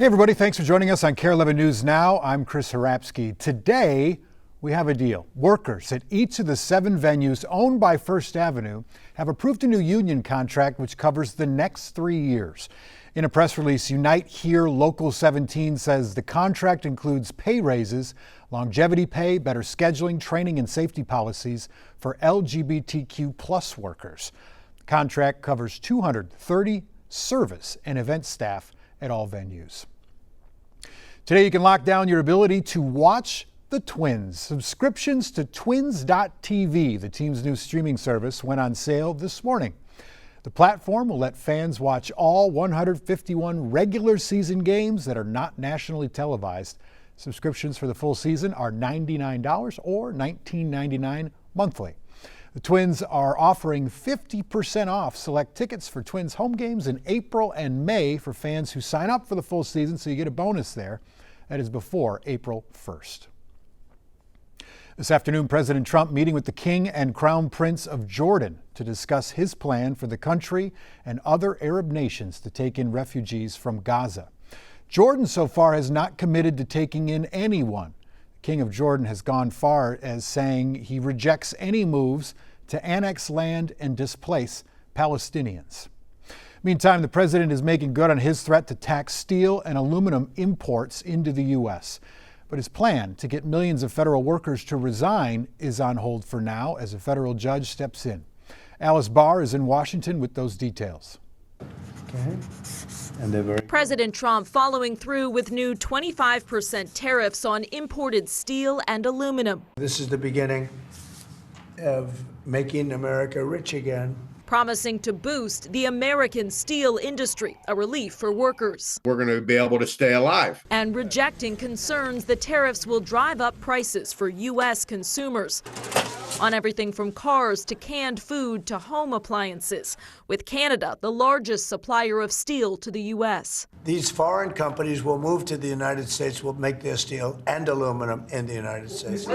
Hey everybody, thanks for joining us on KARE 11 News Now. I'm Chris Harapsky. Today, we have a deal. Workers at each of the 7 venues owned by First Avenue have approved a new union contract which covers the next 3 years. In a press release, Unite Here Local 17 says the contract includes pay raises, longevity pay, better scheduling, training, and safety policies for LGBTQ plus workers. The contract covers 230 service and event staff at all venues. Today you can lock down your ability to watch the Twins. Subscriptions to Twins.tv, the team's new streaming service, went on sale this morning. The platform will let fans watch all 151 regular season games that are not nationally televised. Subscriptions for the full season are $99 or $19.99 monthly. The Twins are offering 50% off select tickets for Twins home games in April and May for fans who sign up for the full season, so you get a bonus there. That is before April 1st. This afternoon, President Trump meeting with the King and Crown Prince of Jordan to discuss his plan for the country and other Arab nations to take in refugees from Gaza. Jordan so far has not committed to taking in anyone. King of Jordan has gone far as saying he rejects any moves to annex land and displace Palestinians. Meantime, the president is making good on his threat to tax steel and aluminum imports into the U.S. But his plan to get millions of federal workers to resign is on hold for now as a federal judge steps in. Alice Barr is in Washington with those details. Okay. President Trump following through with new 25% tariffs on imported steel and aluminum. This is the beginning of making America rich again. Promising to boost the American steel industry, a relief for workers. We're going to be able to stay alive. And rejecting concerns the tariffs will drive up prices for U.S. consumers on everything from cars to canned food to home appliances, with Canada the largest supplier of steel to the U.S. These foreign companies will move to the United States, will make their steel and aluminum in the United States.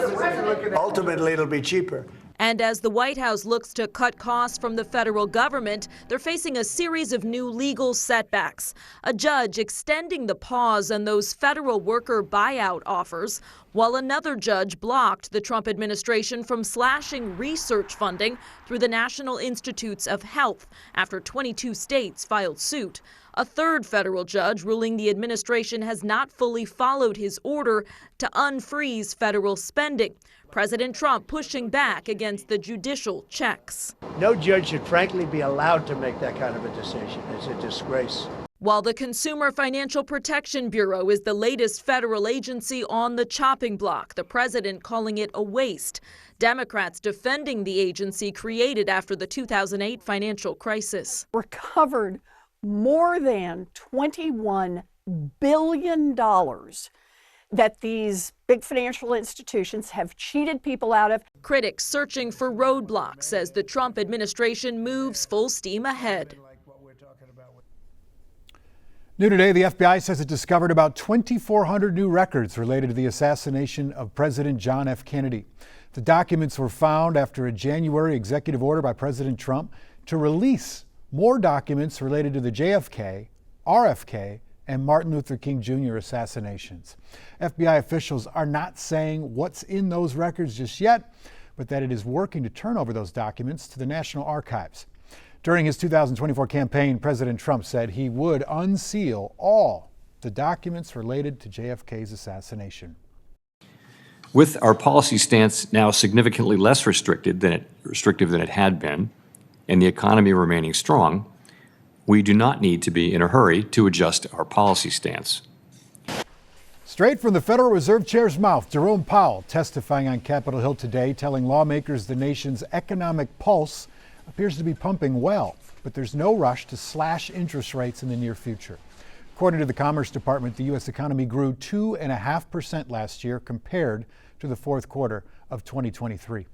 Ultimately, it'll be cheaper. And as the White House looks to cut costs from the federal government, they're facing a series of new legal setbacks. A judge extending the pause on those federal worker buyout offers, while another judge blocked the Trump administration from slashing research funding through the National Institutes of Health after 22 states filed suit. A third federal judge ruling the administration has not fully followed his order to unfreeze federal spending. President Trump pushing back against the judicial checks. No judge should frankly be allowed to make that kind of a decision. It's a disgrace. While the Consumer Financial Protection Bureau is the latest federal agency on the chopping block, the president calling it a waste. Democrats defending the agency created after the 2008 financial crisis. Recovered more than $21 billion that these big financial institutions have cheated people out of. Critics searching for roadblocks as the Trump administration moves full steam ahead. New today, the FBI says it discovered about 2,400 new records related to the assassination of President John F. Kennedy. The documents were found after a January executive order by President Trump to release more documents related to the JFK, RFK, and Martin Luther King Jr. assassinations. FBI officials are not saying what's in those records just yet, but that it is working to turn over those documents to the National Archives. During his 2024 campaign, President Trump said he would unseal all the documents related to JFK's assassination. With our policy stance now significantly less restrictive than it had been, and the economy remaining strong, we do not need to be in a hurry to adjust our policy stance. Straight from the Federal Reserve Chair's mouth, Jerome Powell testifying on Capitol Hill today, telling lawmakers the nation's economic pulse appears to be pumping well, but there's no rush to slash interest rates in the near future. According to the Commerce Department, the U.S. economy grew 2.5% last year compared to the fourth quarter of 2023.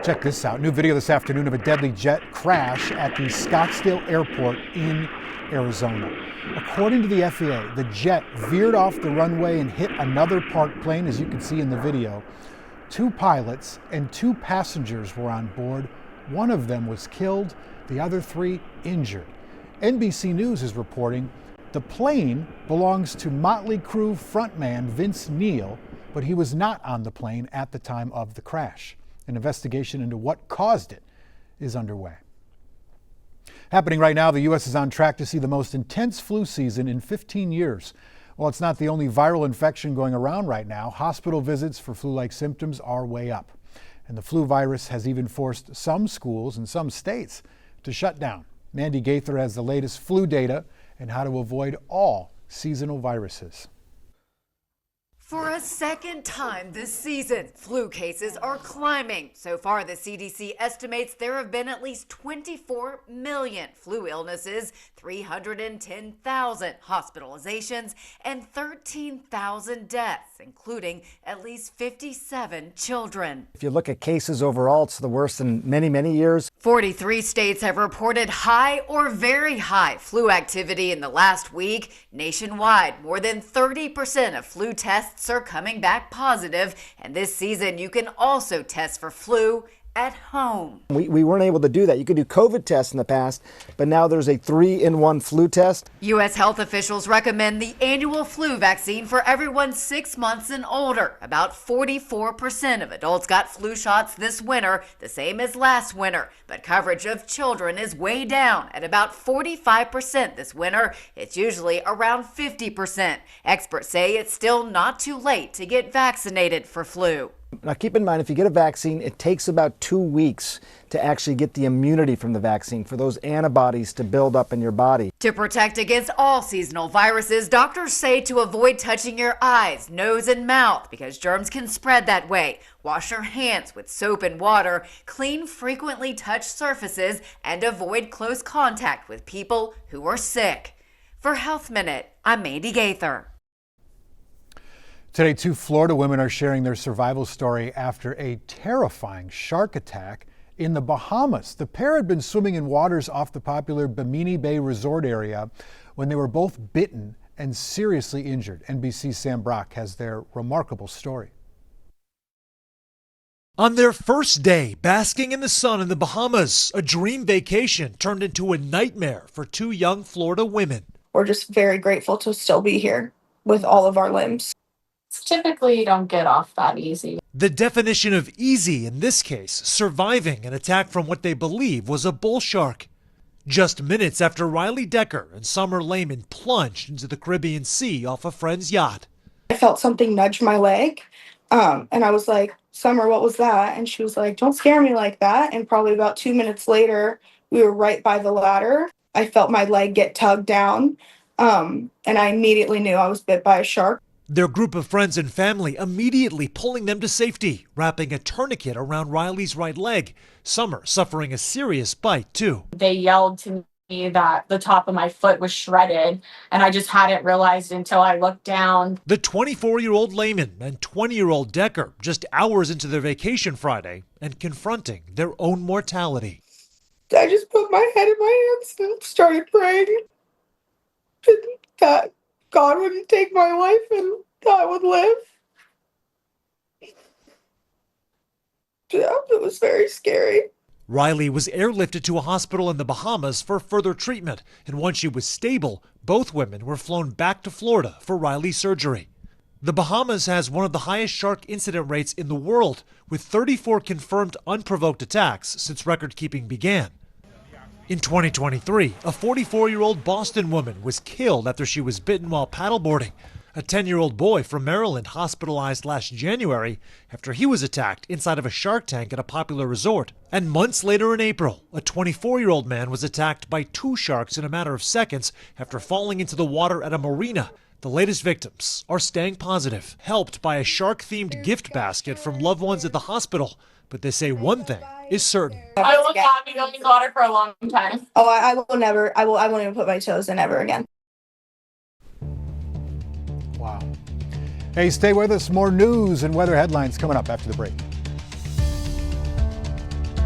Check this out. New video this afternoon of a deadly jet crash at the Scottsdale Airport in Arizona. According to the FAA, the jet veered off the runway and hit another parked plane, as you can see in the video. 2 pilots and 2 passengers were on board. One of them was killed, the other 3 injured. NBC News is reporting The plane belongs to Motley Crue frontman Vince Neil, but he was not on the plane at the time of the crash. An investigation into what caused it is underway. Happening right now, the U.S. is on track to see the most intense flu season in 15 years. While it's not the only viral infection going around right now, hospital visits for flu-like symptoms are way up. And the flu virus has even forced some schools in some states to shut down. Mandy Gaither has the latest flu data and how to avoid all seasonal viruses. For a second time this season, flu cases are climbing. So far, the CDC estimates there have been at least 24 million flu illnesses, 310,000 hospitalizations, and 13,000 deaths, including at least 57 children. If you look at cases overall, it's the worst in many, many years. 43 states have reported high or very high flu activity in the last week. Nationwide, more than 30% of flu tests are coming back positive, and this season you can also test for flu at home. We weren't able to do that. You could do COVID tests in the past, but now there's a 3-in-1 flu test. U.S. health officials recommend the annual flu vaccine for everyone 6 months and older. About 44% of adults got flu shots this winter, the same as last winter. But coverage of children is way down at about 45% this winter. It's usually around 50%. Experts say it's still not too late to get vaccinated for flu. Now keep in mind, if you get a vaccine, it takes about 2 weeks to actually get the immunity from the vaccine, for those antibodies to build up in your body. To protect against all seasonal viruses, doctors say to avoid touching your eyes, nose, and mouth because germs can spread that way. Wash your hands with soap and water, clean frequently touched surfaces, and avoid close contact with people who are sick. For Health Minute, I'm Mandy Gaither. Today, 2 Florida women are sharing their survival story after a terrifying shark attack in the Bahamas. The pair had been swimming in waters off the popular Bimini Bay resort area when they were both bitten and seriously injured. NBC's Sam Brock has their remarkable story. On their first day basking in the sun in the Bahamas, a dream vacation turned into a nightmare for 2 young Florida women. We're just very grateful to still be here with all of our limbs. Typically, you don't get off that easy. The definition of easy in this case, surviving an attack from what they believe was a bull shark. Just minutes after Riley Decker and Summer Lehman plunged into the Caribbean Sea off a friend's yacht. I felt something nudge my leg, and I was like, Summer, what was that? And she was like, don't scare me like that. And probably about 2 minutes later, we were right by the ladder. I felt my leg get tugged down, and I immediately knew I was bit by a shark. Their group of friends and family immediately pulling them to safety, wrapping a tourniquet around Riley's right leg. Summer suffering a serious bite, too. They yelled to me that the top of my foot was shredded, and I just hadn't realized until I looked down. The 24-year-old Lehman and 20-year-old Decker just hours into their vacation Friday and confronting their own mortality. I just put my head in my hands and started praying that God wouldn't take my life and I would live. Yeah, it was very scary. Riley was airlifted to a hospital in the Bahamas for further treatment, and once she was stable, both women were flown back to Florida for Riley's surgery. The Bahamas has one of the highest shark incident rates in the world, with 34 confirmed unprovoked attacks since record-keeping began. In 2023, a 44-year-old Boston woman was killed after she was bitten while paddleboarding. A 10-year-old boy from Maryland hospitalized last January after he was attacked inside of a shark tank at a popular resort. And months later in April, a 24-year-old man was attacked by 2 sharks in a matter of seconds after falling into the water at a marina. The latest victims are staying positive, helped by a shark-themed gift basket from loved ones at the hospital. But they say one thing is certain. I will not be going in the water for a long time. Oh, I will never, I won't even put my toes in ever again. Wow. Hey, stay with us. More news and weather headlines coming up after the break.